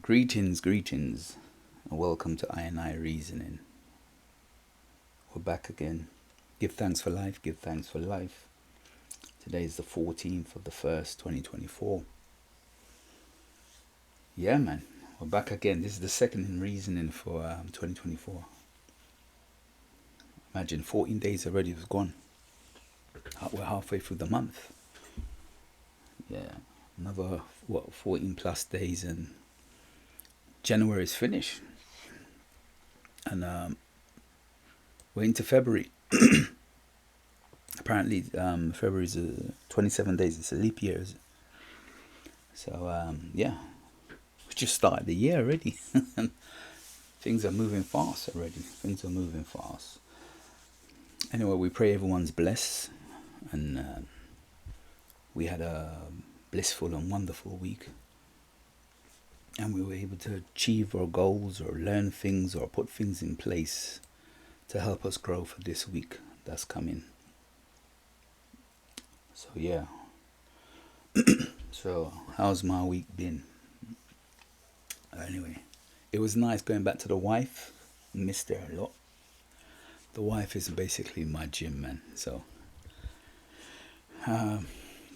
Greetings, greetings, and welcome to I Reasoning. We're back again. Give thanks for life, give thanks for life. Today is the 14th of the 1st, 2024. Yeah, man, we're back again. This is the second in Reasoning for 2024. Imagine 14 days already was gone. We're halfway through the month. Yeah, another, 14 plus days and January is finished. And we're into February. Apparently, February is 27 days. It's a leap year. So, yeah, we just started the year already. Things are moving fast already. Anyway, we pray everyone's blessed. And we had a blissful and wonderful week. And we were able to achieve our goals or learn things or put things in place to help us grow for this week that's coming. So yeah. So how's my week been? Anyway, it was nice going back to the wife. Missed her a lot. The wife is basically my gym, man. So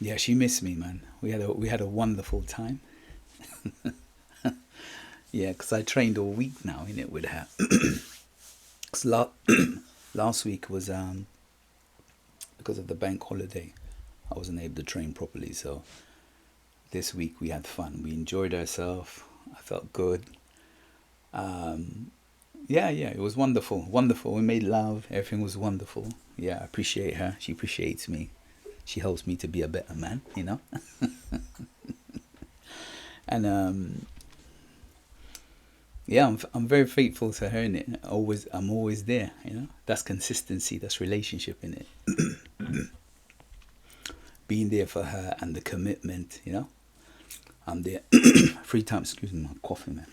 yeah, she missed me, man. We had a wonderful time. Yeah, because I trained all week now, innit, with her. Cause last week was because of the bank holiday, I wasn't able to train properly. So this week we had fun. We enjoyed ourselves. I felt good. Yeah, it was wonderful. We made love. Everything was wonderful. Yeah, I appreciate her. She appreciates me. She helps me to be a better man, you know. And yeah, I'm very faithful to her in it. I'm always there, you know. That's consistency. That's relationship in it. Being there for her and the commitment, you know. I'm there 3 times. Excuse me, I'm coughing, man.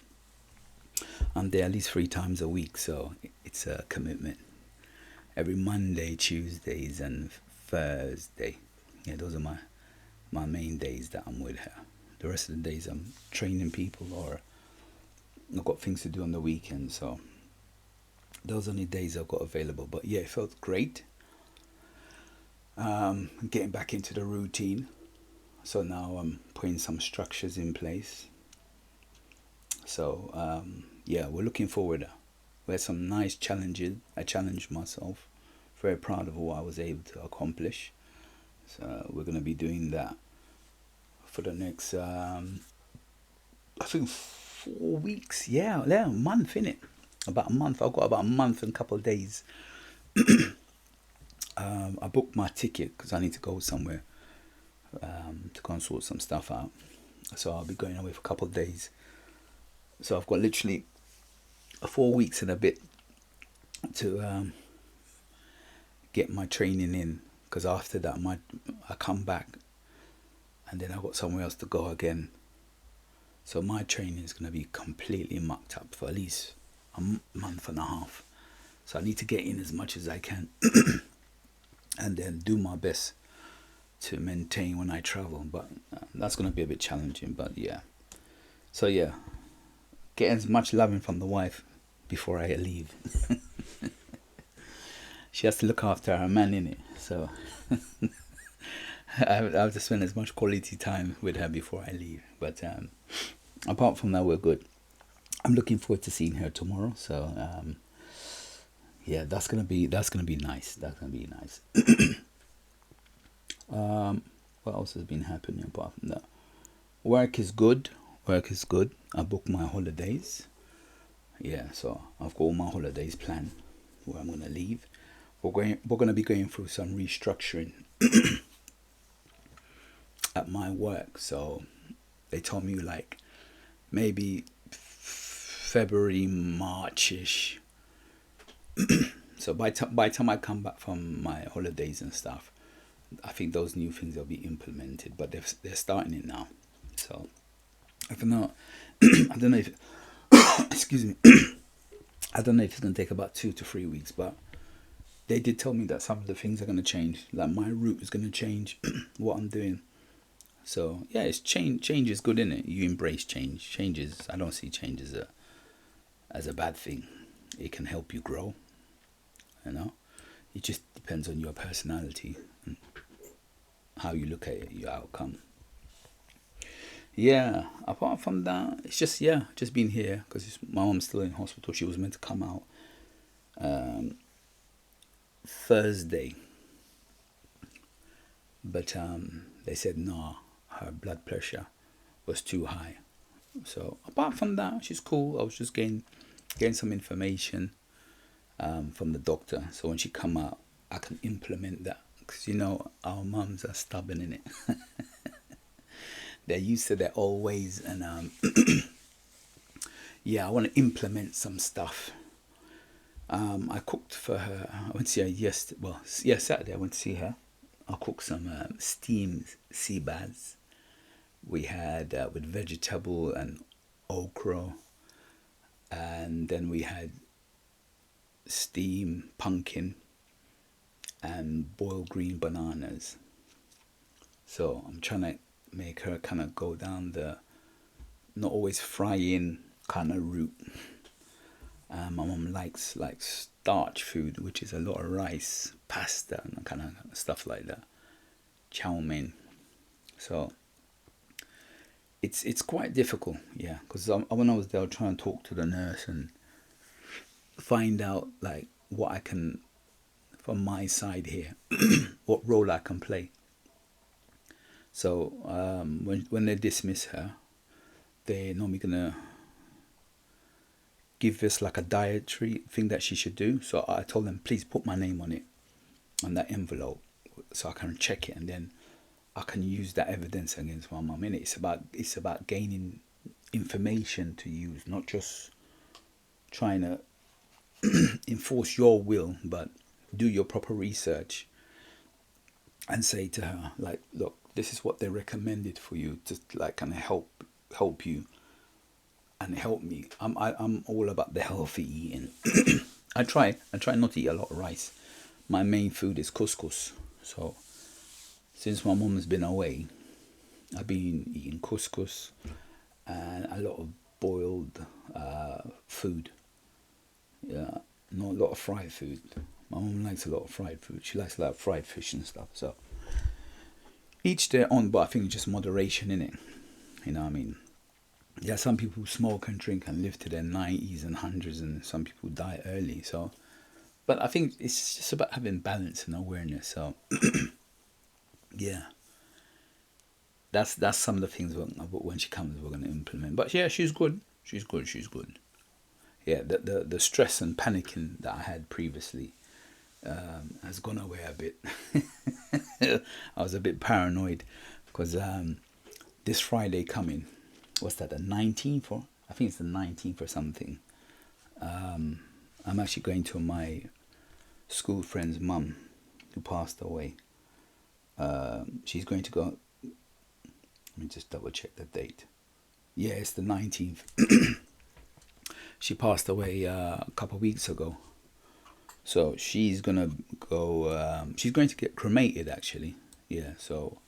I'm there at least 3 times a week, so it's a commitment. Every Monday, Tuesdays, and Thursday. Yeah, those are my main days that I'm with her. The rest of the days I'm training people or I've got things to do on the weekend, so those are the days I've got available. But yeah, it felt great. Getting back into the routine. So now I'm putting some structures in place. So yeah, we're looking forward. We had some nice challenges. I challenged myself. Very proud of what I was able to accomplish. So we're going to be doing that for the next, I think 4 weeks. Yeah, a month, innit? About a month. I've got about a month and a couple of days. I booked my ticket because I need to go somewhere to go and sort some stuff out. So I'll be going away for a couple of days. So I've got literally 4 weeks and a bit to get my training in. Because after that, I come back and then I've got somewhere else to go again. So my training is going to be completely mucked up for at least a month and a half. So I need to get in as much as I can and then do my best to maintain when I travel. But that's going to be a bit challenging, but yeah. So yeah, get as much loving from the wife before I leave. She has to look after her man, innit? So I have to spend as much quality time with her before I leave. But apart from that, we're good. I'm looking forward to seeing her tomorrow. So yeah, that's gonna be nice. What else has been happening apart from that? Work is good. I booked my holidays. Yeah, so I've got all my holidays planned where I'm gonna leave. We're gonna be going through some restructuring at my work. So they told me like maybe February, March-ish. So by the time I come back from my holidays and stuff, I think those new things will be implemented. But they're starting it now. So I don't know. I don't know if excuse me. I don't know if it's gonna take about 2 to 3 weeks, but they did tell me that some of the things are gonna change. Like my route is gonna change. What I'm doing. So yeah, it's change is good, innit? You embrace change. I don't see change as a bad thing. It can help you grow, you know. It just depends on your personality and how you look at it, your outcome. Yeah, apart from that, it's just been here because my mom's still in hospital. She was meant to come out Thursday, but they said no, her blood pressure was too high. So apart from that, she's cool. I was just getting some information from the doctor, so when she come out, I can implement that. Because our mums are stubborn in it. They're used to their old ways, and yeah, I want to implement some stuff. I cooked for her. I went to see her yesterday. Well, yeah, Saturday I went to see her. I cooked some steamed sea bass. We had with vegetable and okra, and then we had steamed pumpkin and boiled green bananas. So I'm trying to make her kind of go down the not always frying kind of route. My mom likes like starch food, which is a lot of rice, pasta, and kind of stuff like that. Chow mein. So it's quite difficult, yeah. Because when I was there, I was trying to talk to the nurse and find out like what I can from my side here, what role I can play. So when they dismiss her, they're normally gonna give us like a dietary thing that she should do. So I told them, please put my name on it, on that envelope, so I can check it, and then I can use that evidence against my mum. And it's about gaining information to use, not just trying to enforce your will, but do your proper research and say to her like, look, this is what they recommended for you to like kind of help you and help me. I'm all about the healthy eating. I try not to eat a lot of rice. My main food is couscous. So since my mum has been away, I've been eating couscous and a lot of boiled food. Yeah, not a lot of fried food. My mum likes a lot of fried food. She likes a lot of fried fish and stuff. So each their own, but I think just moderation in it. You know what I mean? Yeah, some people smoke and drink and live to their 90s and hundreds, and some people die early. So, but I think it's just about having balance and awareness. So, yeah, that's some of the things when she comes we're gonna implement. But yeah, she's good. She's good. She's good. Yeah, the stress and panicking that I had previously has gone away a bit. I was a bit paranoid because this Friday coming, what's that, the 19th, or I think it's the 19th or something. I'm actually going to my school friend's mum who passed away. She's going to go. Let me just double check the date. Yeah, it's the 19th. She passed away a couple of weeks ago. So she's gonna go. She's going to get cremated, actually. Yeah. So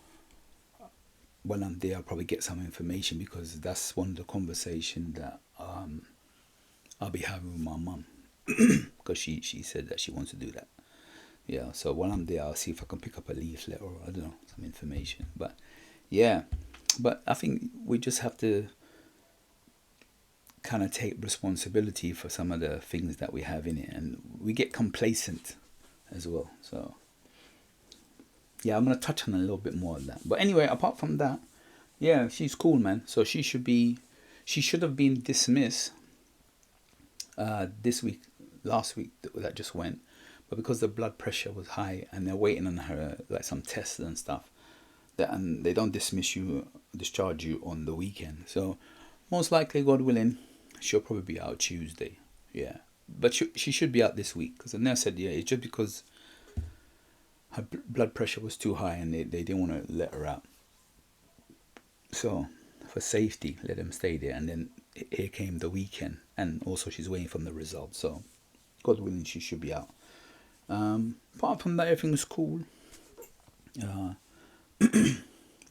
when I'm there, I'll probably get some information, because that's one of the conversations that I'll be having with my mum, because she said that she wants to do that. Yeah. So when I'm there, I'll see if I can pick up a leaflet or I don't know, some information. But yeah, but I think we just have to kind of take responsibility for some of the things that we have in it, and we get complacent as well. So yeah, I'm gonna touch on a little bit more of that. But anyway, apart from that, yeah, she's cool, man. So she should have been dismissed this week, last week that just went, but because the blood pressure was high and they're waiting on her like some tests and stuff, that and they don't discharge you on the weekend. So most likely, God willing, she'll probably be out Tuesday. Yeah, but she should be out this week, because the nurse said, yeah, it's just because her blood pressure was too high and they didn't want to let her out. So for safety, let them stay there. And then here came the weekend, and also she's waiting for the results. So God willing, she should be out. Apart from that, everything's cool.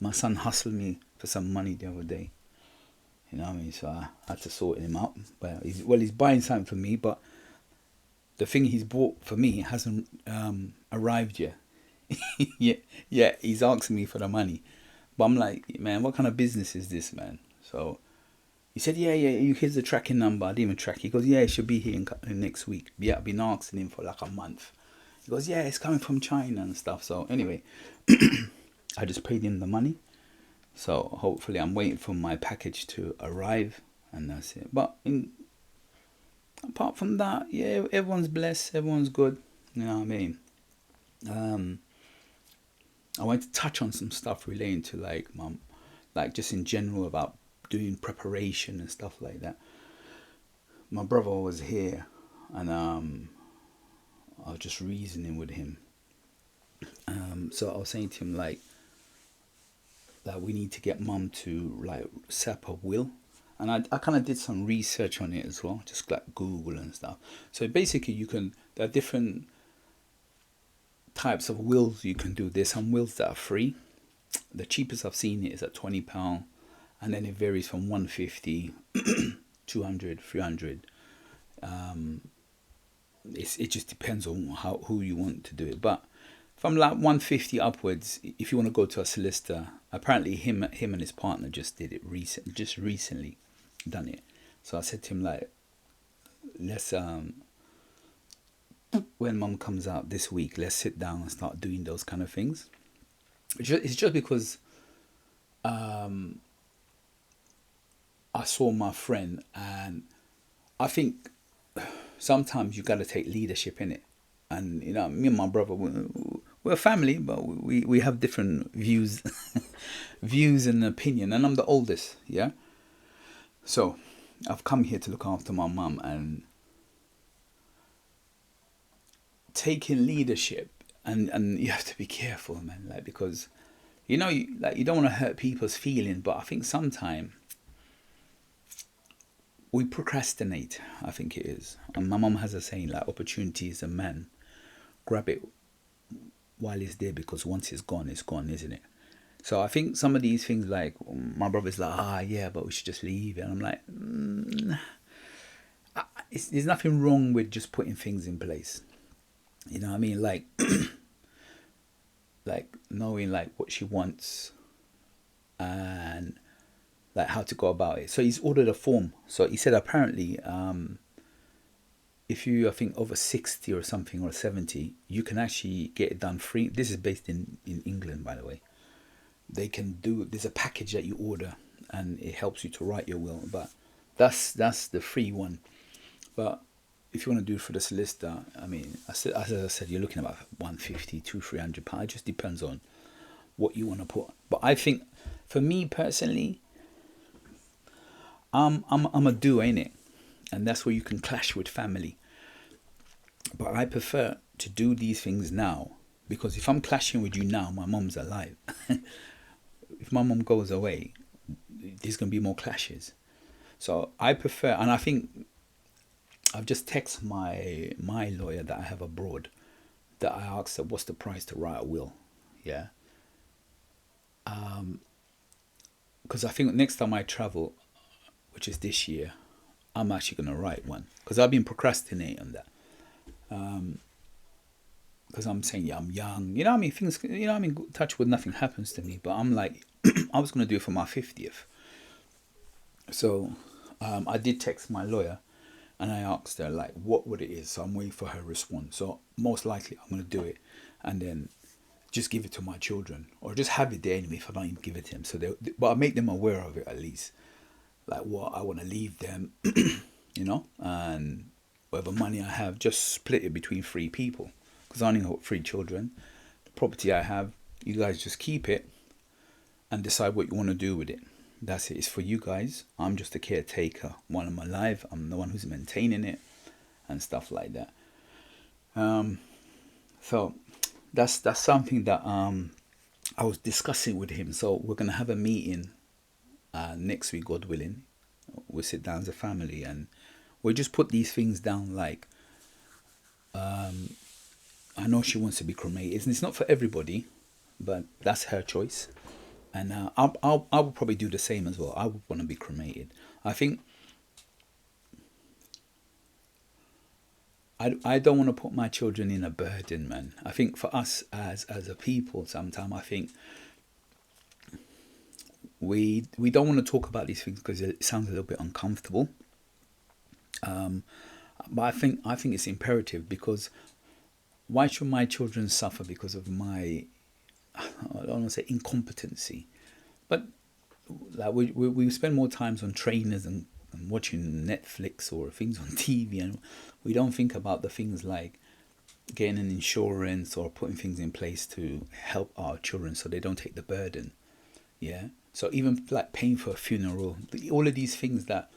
My son hustled me for some money the other day. You know what I mean? So I had to sort him out. But he's buying something for me, but the thing he's bought for me hasn't arrived yet. Yeah, he's asking me for the money. But I'm like, man, what kind of business is this, man? So he said, yeah, here's the tracking number. I didn't even track. He goes, yeah, it should be here in next week. Yeah, I've been asking him for like a month. He goes, yeah, it's coming from China and stuff. So anyway, I just paid him the money. So hopefully I'm waiting for my package to arrive, and that's it. But apart from that, yeah, everyone's blessed, everyone's good. You know what I mean? I want to touch on some stuff relating to like mum, like just in general about doing preparation and stuff like that. My brother was here, and I was just reasoning with him. So I was saying to him like that we need to get mum to like set up a will, and I kind of did some research on it as well, just like Google and stuff. So basically, there are different types of wills you can do. There's some wills that are free. The cheapest I've seen it is at £20, and then it varies from 150, 200, 300. It just depends on who you want to do it. But from like 150 upwards, if you want to go to a solicitor, apparently him and his partner just did it recently done it. So I said to him like, let's when mum comes out this week, let's sit down and start doing those kind of things. It's just because I saw my friend, and I think sometimes you got to take leadership in it. And you know, me and my brother, we're a family, but we have different views, views and opinion. And I'm the oldest, yeah. So I've come here to look after my mum, and taking leadership, and you have to be careful, man. Like, because you know, you don't want to hurt people's feelings, but I think sometimes we procrastinate. I think it is. And my mum has a saying like, opportunity is a man. Grab it while it's there, because once it's gone, isn't it? So I think some of these things, like my brother's like, yeah, but we should just leave it. And I'm like, there's nothing wrong with just putting things in place. You know what I mean? Like, like knowing like what she wants and like how to go about it. So he's ordered a form. So he said apparently, if you, I think, over 60 or something, or 70, you can actually get it done free. This is based in England, by the way. They can do, there's a package that you order, and it helps you to write your will. But that's the free one. But if you want to do it for the solicitor, I mean, as I said, you're looking about 150 to 300 pounds. It just depends on what you want to put. But I think, for me personally, I'm a doer, ain't it? And that's where you can clash with family. But I prefer to do these things now, because if I'm clashing with you now, my mum's alive. If my mum goes away, there's going to be more clashes. So I prefer, and I think I've just texted my lawyer that I have abroad, that I asked her what's the price to write a will. Yeah. Because I think next time I travel, which is this year, I'm actually going to write one, because I've been procrastinating on that. Because I'm saying, yeah, I'm young, you know what I mean, things, you know what I mean, touch wood, nothing happens to me, but I'm like, I was going to do it for my 50th. So I did text my lawyer, and I asked her like what it is. So I'm waiting for her response. So most likely I'm going to do it, and then just give it to my children, or just have it there anyway if I don't even give it to them. So but I make them aware of it at least, like what I want to leave them, you know, and whatever money I have, just split it between 3 people, because I only got 3 children. The property I have, you guys just keep it and decide what you want to do with it. That's it. It's for you guys. I'm just a caretaker while I'm alive. I'm the one who's maintaining it and stuff like that. So that's something that I was discussing with him. So we're gonna have a meeting next week, God willing. We'll sit down as a family, and we'll just put these things down. Like, I know she wants to be cremated. It's not for everybody, but that's her choice. And I would probably do the same as well. I would want to be cremated. I think I don't want to put my children in a burden, man. I think for us as a people, sometimes I think we don't want to talk about these things because it sounds a little bit uncomfortable. But I think it's imperative, because why should my children suffer because of my, I don't want to say incompetency, but like we spend more times on trainers and watching Netflix or things on TV, and we don't think about the things like getting an insurance or putting things in place to help our children so they don't take the burden. Yeah. So even like paying for a funeral, all of these things that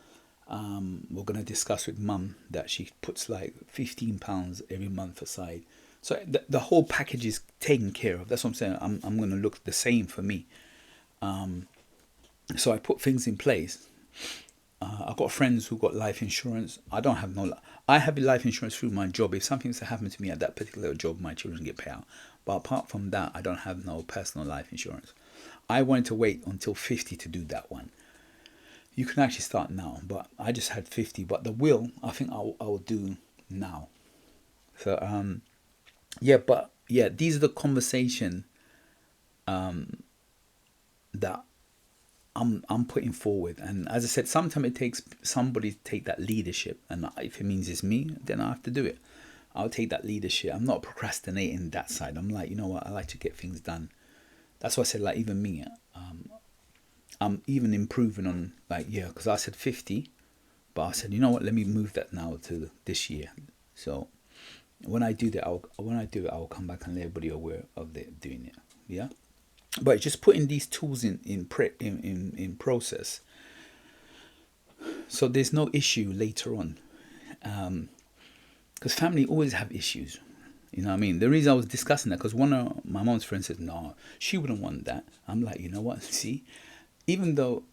we're gonna discuss with mum, that she puts like £15 every month aside. So the whole package is taken care of. That's what I'm saying. I'm gonna look the same for me. So I put things in place. I've got friends who got life insurance. I don't have no. I have life insurance through my job. If something's to happen to me at that particular job, my children get paid out. But apart from that, I don't have no personal life insurance. I wanted to wait until 50 to do that one. You can actually start now, but I just had 50. But the will, I think I'll do now. So yeah, but yeah, these are the conversation that I'm putting forward. And as I said, sometimes it takes somebody to take that leadership, and if it means it's me, then I have to do it. I'll take that leadership. I'm not procrastinating that side. I'm like, you know what, I like to get things done. That's why I said, like, even me, I'm even improving on, like, yeah, because I said 50, but I said, you know what, let me move that now to this year. So when I do that, I'll come back and let everybody aware of doing it. Yeah. But just putting these tools in process, so there's no issue later on, because family always have issues. You know what I mean? The reason I was discussing that, because one of my mom's friends said, no, she wouldn't want that. I'm like, you know what? See, even though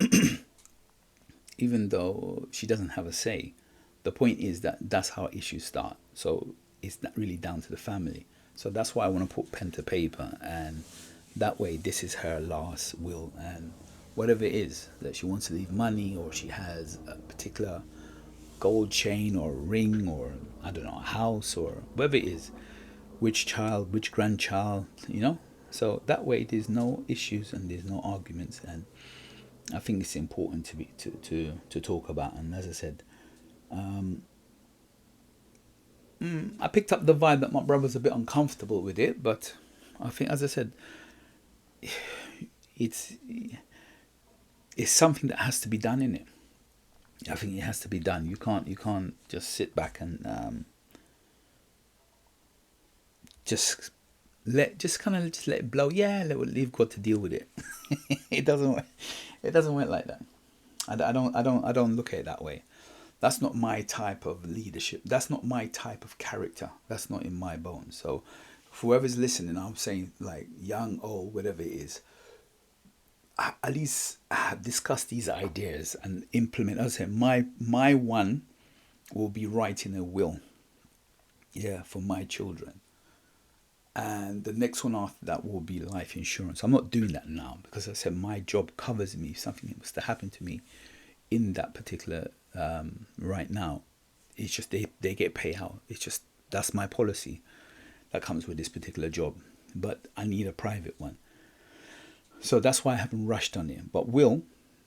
even though she doesn't have a say, the point is that that's how issues start. So it's not really down to the family. So that's why I want to put pen to paper, and that way this is her last will, and whatever it is that she wants to leave money, or she has a particular gold chain or ring, or I don't know, a house, or whatever it is, which child, which grandchild, you know. So that way there's no issues and there's no arguments, and I think it's important to talk about. And as I said, I picked up the vibe that my brother's a bit uncomfortable with it, but I think, as I said, it's something that has to be done, in it. I think it has to be done. You can't just sit back and just kind of just let it blow. Yeah, leave God to deal with it. It doesn't work. It doesn't work like that. I don't look at it that way. That's not my type of leadership. That's not my type of character. That's not in my bones. So for whoever's listening, I'm saying, like, young, old, whatever it is, at least discuss these ideas and implement. As I said, my one will be writing a will, yeah, for my children. And the next one after that will be life insurance. I'm not doing that now because, as I said, my job covers me. If something was to happen to me in that particular right now, it's just they get paid out. It's just, that's my policy that comes with this particular job. But I need a private one. So that's why I haven't rushed on it. But will,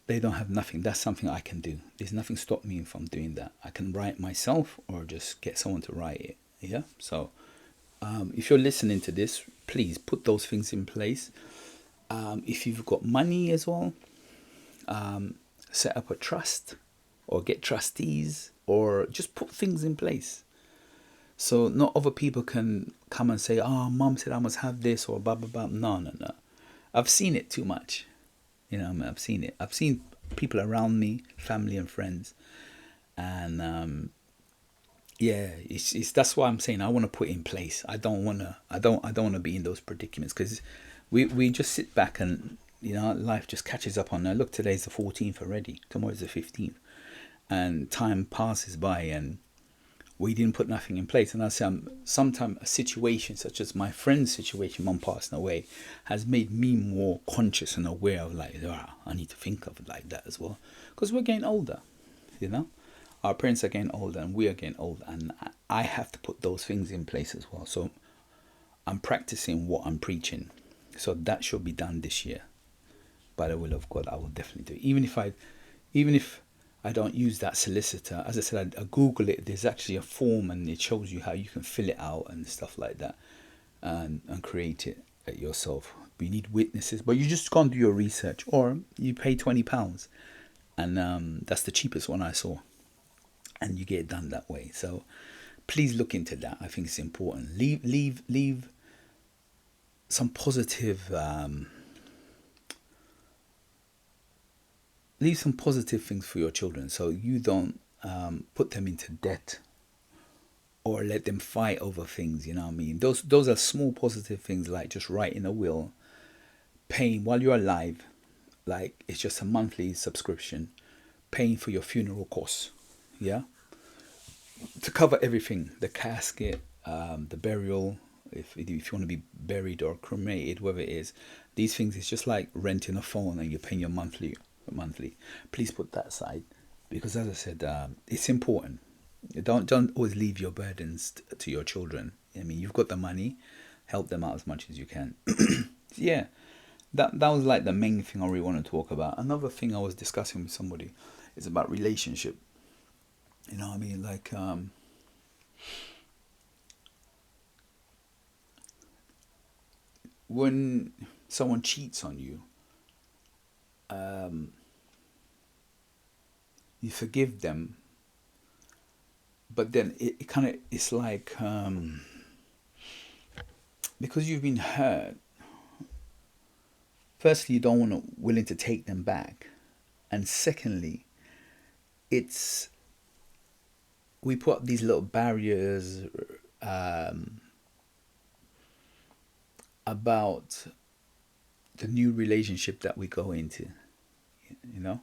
they don't have nothing. That's something I can do. There's nothing stop me from doing that. I can write myself or just get someone to write it. Yeah. So if you're listening to this, please put those things in place. If you've got money as well, set up a trust or get trustees, or just put things in place. So not other people can come and say, oh, mum said I must have this, or blah, blah, blah. No. I've seen it too much. You know, I mean, I've seen it. I've seen people around me, family and friends. And yeah, it's that's why I'm saying I want to put it in place. I don't want to be in those predicaments, because we just sit back and, you know, life just catches up on us. Look, today's the 14th already. Tomorrow's the 15th. And time passes by, and we didn't put nothing in place. And I say, sometimes a situation such as my friend's situation, mum passing away, has made me more conscious and aware of like, I need to think of it like that as well, because we're getting older, you know. Our parents are getting older and we are getting older, and I have to put those things in place as well. So I'm practicing what I'm preaching. So that should be done this year. By the will of God, I will definitely do it. Even if I don't use that solicitor, as I said, I Google it. There's actually a form, and it shows you how you can fill it out and stuff like that, and create it yourself. We need witnesses, but you just can't do your research, or you pay £20, and that's the cheapest one I saw, and you get it done that way. So please look into that. I think it's important. Leave some positive. Leave some positive things for your children, so you don't put them into debt or let them fight over things. You know what I mean? Those are small positive things, like just writing a will, paying while you're alive, like it's just a monthly subscription, paying for your funeral costs, yeah, to cover everything, the casket, the burial, if you want to be buried or cremated, whatever it is. These things, it's just like renting a phone and you're paying your monthly. Please put that aside, because as I said, it's important. Don't always leave your burdens to your children. I mean, you've got the money, help them out as much as you can. Yeah, that was like the main thing I really want to talk about. Another thing I was discussing with somebody is about relationship. You know what I mean? Like when someone cheats on you, you forgive them, but then it's like because you've been hurt. Firstly, you don't want to willing to take them back, and secondly, we put up these little barriers about the new relationship that we go into. You know,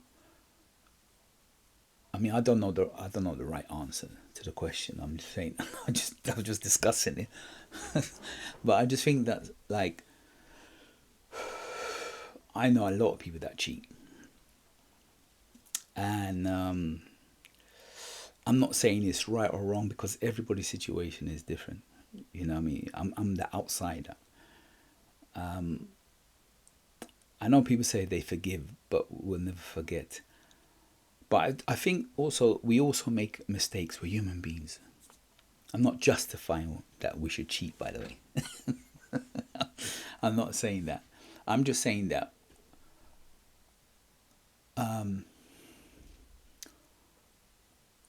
I mean, I don't know the right answer to the question. I'm just saying. I was just discussing it, but I just think that, like, I know a lot of people that cheat, and I'm not saying it's right or wrong, because everybody's situation is different. You know what I mean? I'm the outsider. I know people say they forgive, but will never forget. But I think also we also make mistakes. We're human beings. I'm not justifying that we should cheat, by the way. I'm not saying that. I'm just saying that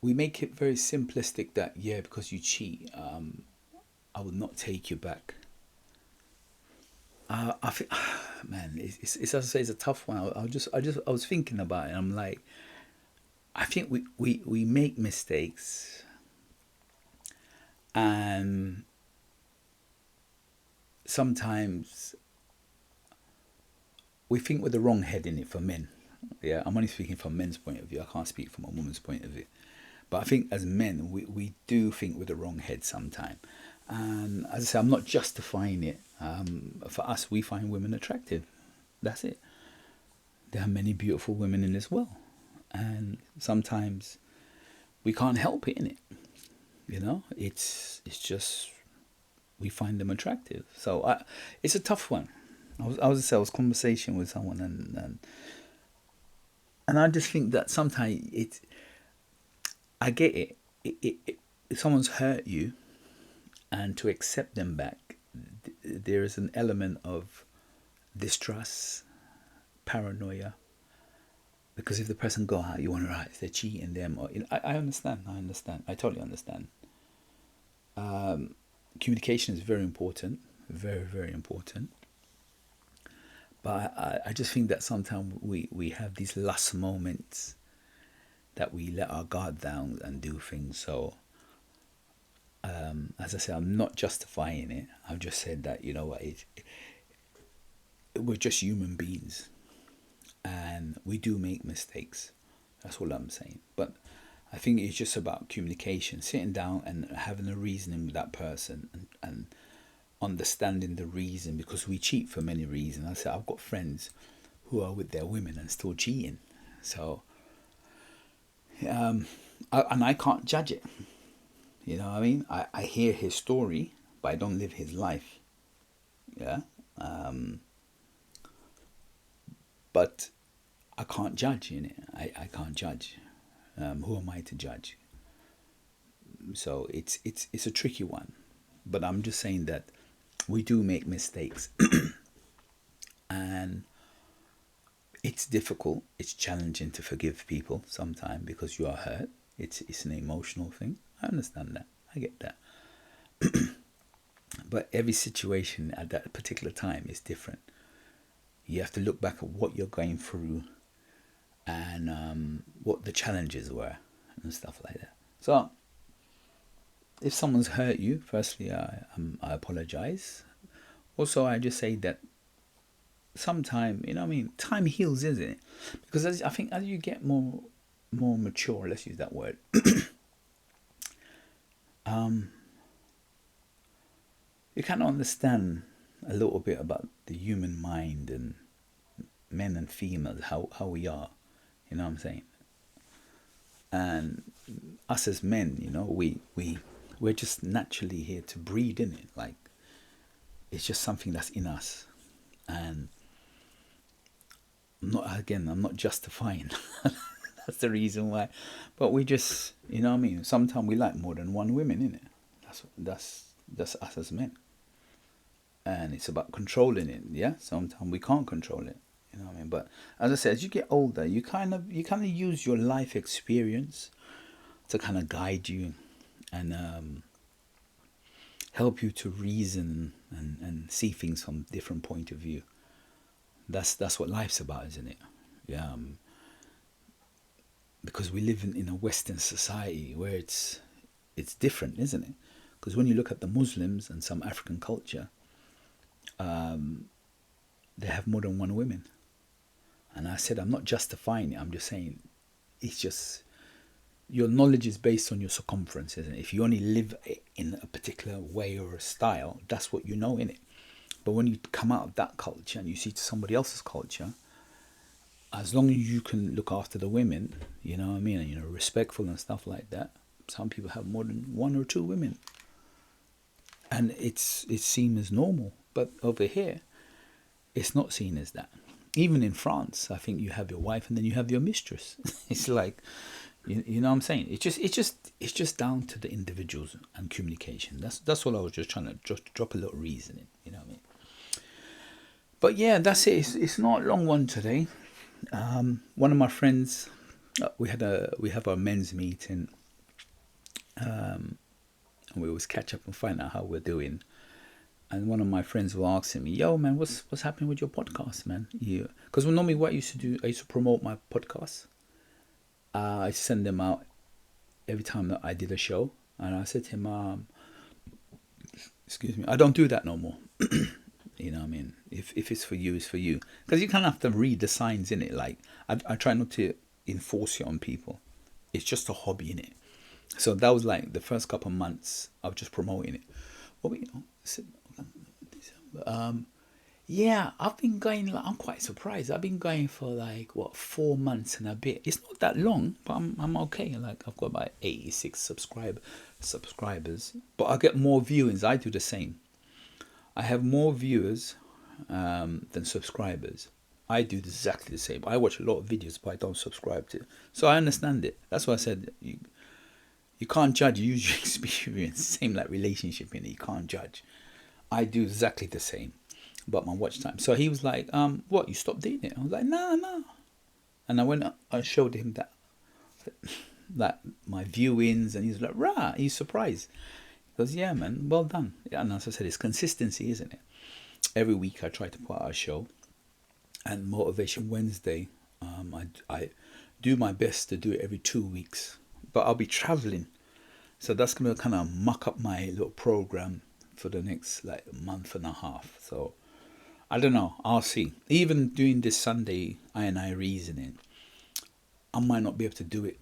we make it very simplistic that, yeah, because you cheat, I will not take you back. I think, man, it's as I say, it's a tough one. I was thinking about it, and I'm like, I think we make mistakes, and sometimes we think with the wrong head in it for men. Yeah, I'm only speaking from men's point of view. I can't speak from a woman's point of view. But I think as men, we do think with the wrong head sometimes. And as I say, I'm not justifying it. For us, we find women attractive. That's it. There are many beautiful women in this world. And sometimes we can't help it, in it. You know, it's just we find them attractive. So it's a tough one. I was conversation with someone, and I just think that sometimes I get it. If someone's hurt you, and to accept them back, there is an element of distrust, paranoia. Because if the person go out, you wonder, right, if they're cheating them, or I understand. I totally understand. Communication is very important, very, very important. But I just think that sometimes we have these last moments that we let our guard down and do things. So, as I say, I'm not justifying it. I've just said that, you know what, we're just human beings, and we do make mistakes. That's all I'm saying. But I think it's just about communication, sitting down and having a reasoning with that person, and understanding the reason, because we cheat for many reasons. I said I've got friends who are with their women and still cheating. So, and I can't judge it. You know what I mean? I hear his story, but I don't live his life. Yeah. But I can't judge in it. I can't judge. Who am I to judge? So it's a tricky one. But I'm just saying that we do make mistakes, and it's difficult. It's challenging to forgive people sometimes because you are hurt. It's an emotional thing. I understand that. I get that. But every situation at that particular time is different. You have to look back at what you're going through, and what the challenges were and stuff like that. So if someone's hurt you, firstly, I apologize. Also, I just say that sometime, you know what I mean, time heals, isn't it? Because I think as you get more mature, let's use that word, you kind of understand a little bit about the human mind and men and females, how we are, you know what I'm saying? And us as men, you know, we're just naturally here to breed, in it. Like, it's just something that's in us. And I'm not justifying. That's the reason why. But we just, you know what I mean? Sometimes we like more than one woman, innit? That's us as men. And it's about controlling it, yeah? Sometimes we can't control it. You know what I mean? But as I said, as you get older, you kind of use your life experience to kind of guide you, and help you to reason and see things from different point of view. That's what life's about, isn't it? Yeah. Because we live in a Western society where it's different, isn't it? Because when you look at the Muslims and some African culture, they have more than one woman. And I said, I'm not justifying it. I'm just saying, it's just, your knowledge is based on your circumference, isn't it? If you only live in a particular way or a style, that's what you know, innit? But when you come out of that culture and you see to somebody else's culture, as long as you can look after the women, you know what I mean, and, you know, respectful and stuff like that, some people have more than one or two women. And it's seen as normal. But over here, it's not seen as that. Even in France, I think you have your wife and then you have your mistress. It's like, you know what I'm saying? It's just down to the individuals and communication. That's all I was just trying to just drop a little reasoning. You know what I mean? But yeah, that's it. It's not a long one today. One of my friends, we have our men's meeting, and we always catch up and find out how we're doing. And one of my friends was asking me, "Yo, man, what's happening with your podcast, man?" Because normally what I used to do, I used to promote my podcasts. I send them out every time that I did a show, and I said to him, "Excuse me, I don't do that no more." You know what I mean? If it's for you, it's for you. Because you kind of have to read the signs in it. Like, I try not to enforce it on people. It's just a hobby in it. So that was like the first couple of months of just promoting it. Well, you know, yeah, I've been going. Like, I'm quite surprised. I've been going for like 4 months and a bit. It's not that long, but I'm okay. Like, I've got about 86 subscribers, but I get more viewings. I do the same. I have more viewers than subscribers. I do exactly the same. I watch a lot of videos, but I don't subscribe to. So I understand it. That's why I said you can't judge. You use your experience. Same like relationship, in it. You can't judge. I do exactly the same about my watch time. So he was like, what, you stopped doing it? I was like, no. And I went up, I showed him that my viewings, and he's like, rah, he's surprised. He goes, yeah, man, well done. And as I said, it's consistency, isn't it? Every week I try to put out a show. And Motivation Wednesday, I do my best to do it every 2 weeks. But I'll be traveling. So that's going to kind of muck up my little program for the next like month and a half. So I don't know. I'll see. Even doing this Sunday I reasoning, I might not be able to do it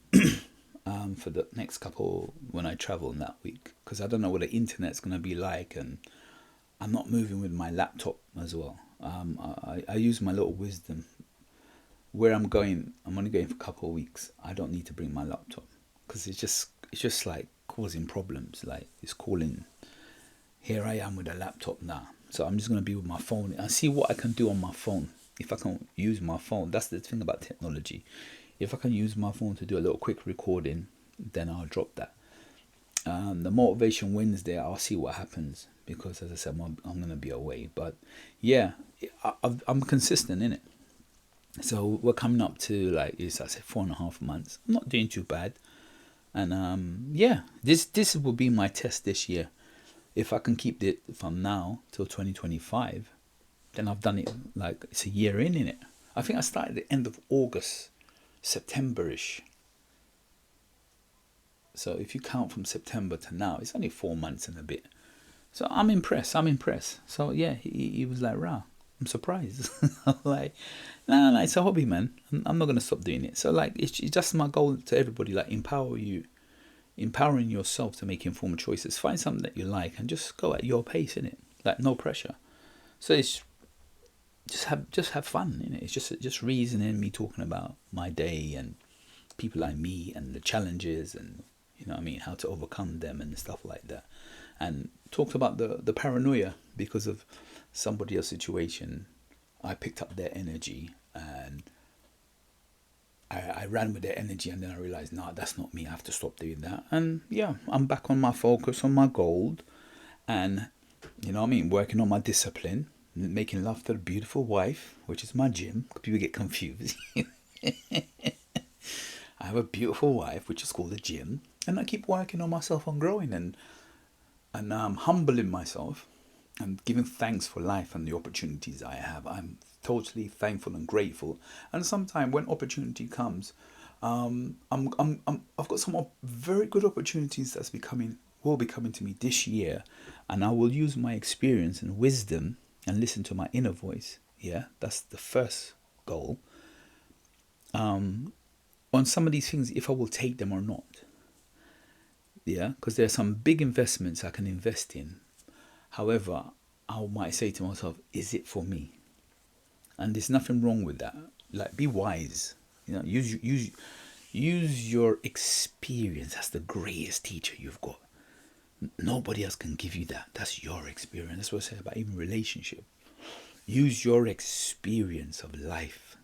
for the next couple when I travel in that week, because I don't know what the internet's going to be like, and I'm not moving with my laptop as well. I use my little wisdom. Where I'm going, I'm only going for a couple of weeks. I don't need to bring my laptop because it's just like causing problems. Like it's calling. Here I am with a laptop now, so I'm just gonna be with my phone and see what I can do on my phone. If I can use my phone, that's the thing about technology. If I can use my phone to do a little quick recording, then I'll drop that. The Motivation Wednesday, I'll see what happens because, as I said, I'm gonna be away. But yeah, I'm consistent in it. So we're coming up to like, I said, 4.5 months. I'm not doing too bad, and yeah, this will be my test this year. If I can keep it from now till 2025, then I've done it. Like it's a year in it. I think I started at the end of August, September-ish. So if you count from September to now, it's only 4 months and a bit. So I'm impressed. So yeah, he was like, "Rah, I'm surprised." I'm like, no, it's a hobby, man. I'm not gonna stop doing it. So like, it's just my goal to everybody, like empowering yourself to make informed choices. Find something that you like and just go at your pace in it. Like no pressure. So it's just have fun in it. It's just reasoning, me talking about my day and people I meet and the challenges and what I mean, how to overcome them and stuff like that. And talked about the paranoia because of somebody else's situation. I picked up their energy and I ran with their energy, and then I realized, no, that's not me. I have to stop doing that. And yeah, I'm back on my focus, on my goal, and working on my discipline, making love to the beautiful wife, which is my gym. People get confused. I have a beautiful wife, which is called the gym, and I keep working on myself, on growing and humbling myself and giving thanks for life and the opportunities I have. I'm totally thankful and grateful. And sometimes when opportunity comes, I've got some very good opportunities will be coming to me this year, and I will use my experience and wisdom and listen to my inner voice. Yeah, that's the first goal. On some of these things, if I will take them or not. Yeah, because there are some big investments I can invest in. However, I might say to myself, is it for me? And there's nothing wrong with that. Like, be wise. Use your experience. That's the greatest teacher you've got. Nobody else can give you that. That's your experience. That's what I say about even relationship. Use your experience of life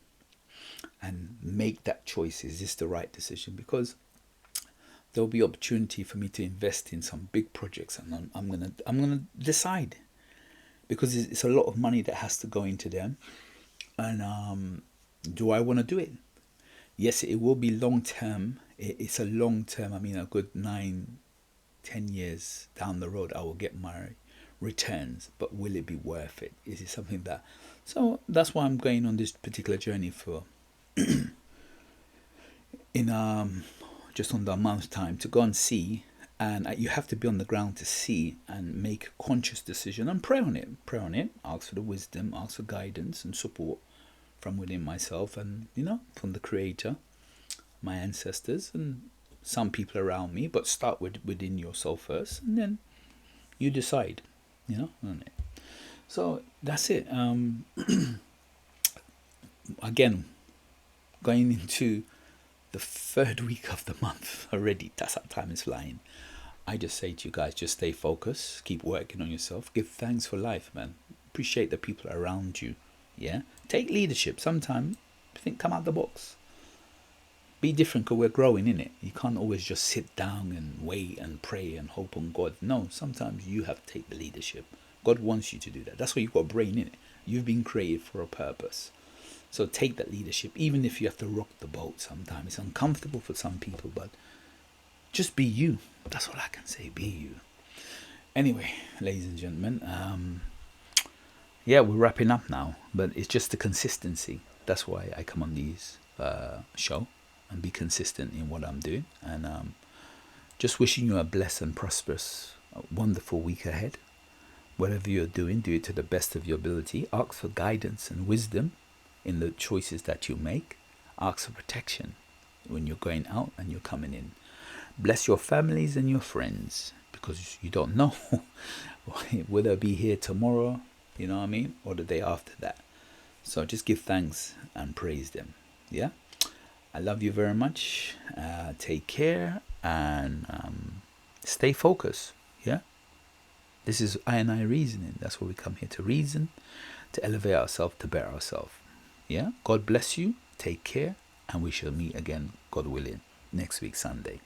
and make that choice. Is this the right decision? Because there'll be opportunity for me to invest in some big projects, and I'm gonna decide, because it's a lot of money that has to go into them. And do I want to do it? Yes, it will be long term. It's a long term. I mean, a good 9-10 years down the road, I will get my returns. But will it be worth it? Is it something that? So that's why I'm going on this particular journey for in just under a month's time, to go and see. And you have to be on the ground to see and make a conscious decision and pray on it. Ask for the wisdom, ask for guidance and support from within myself, and from the Creator, my ancestors, and some people around me. But start within yourself first, and then you decide. On it. So that's it. Again, going into the third week of the month already. That's how time is flying. I just say to you guys, just stay focused, keep working on yourself, give thanks for life, man. Appreciate the people around you. Yeah, take leadership. Sometimes come out the box, be different, because we're growing in it. You can't always just sit down and wait and pray and hope on God. No, sometimes you have to take the leadership. God wants you to do that. That's why you've got a brain in it. You've been created for a purpose. So take that leadership, even if you have to rock the boat sometimes. It's uncomfortable for some people, but just be you. That's all I can say. Be you. Anyway, ladies and gentlemen, yeah, we're wrapping up now, but it's just the consistency. That's why I come on these show and be consistent in what I'm doing. And just wishing you a blessed and prosperous, wonderful week ahead. Whatever you're doing, do it to the best of your ability. Ask for guidance and wisdom in the choices that you make. Ask for protection when you're going out and you're coming in. Bless your families and your friends, because you don't know whether they'll be here tomorrow, you know what I mean, or the day after that. So just give thanks and praise them. Yeah. I love you very much. Take care and stay focused. Yeah. This is I reasoning. That's what we come here to reason, to elevate ourselves, to better ourselves. Yeah. God bless you. Take care. And we shall meet again, God willing, next week, Sunday.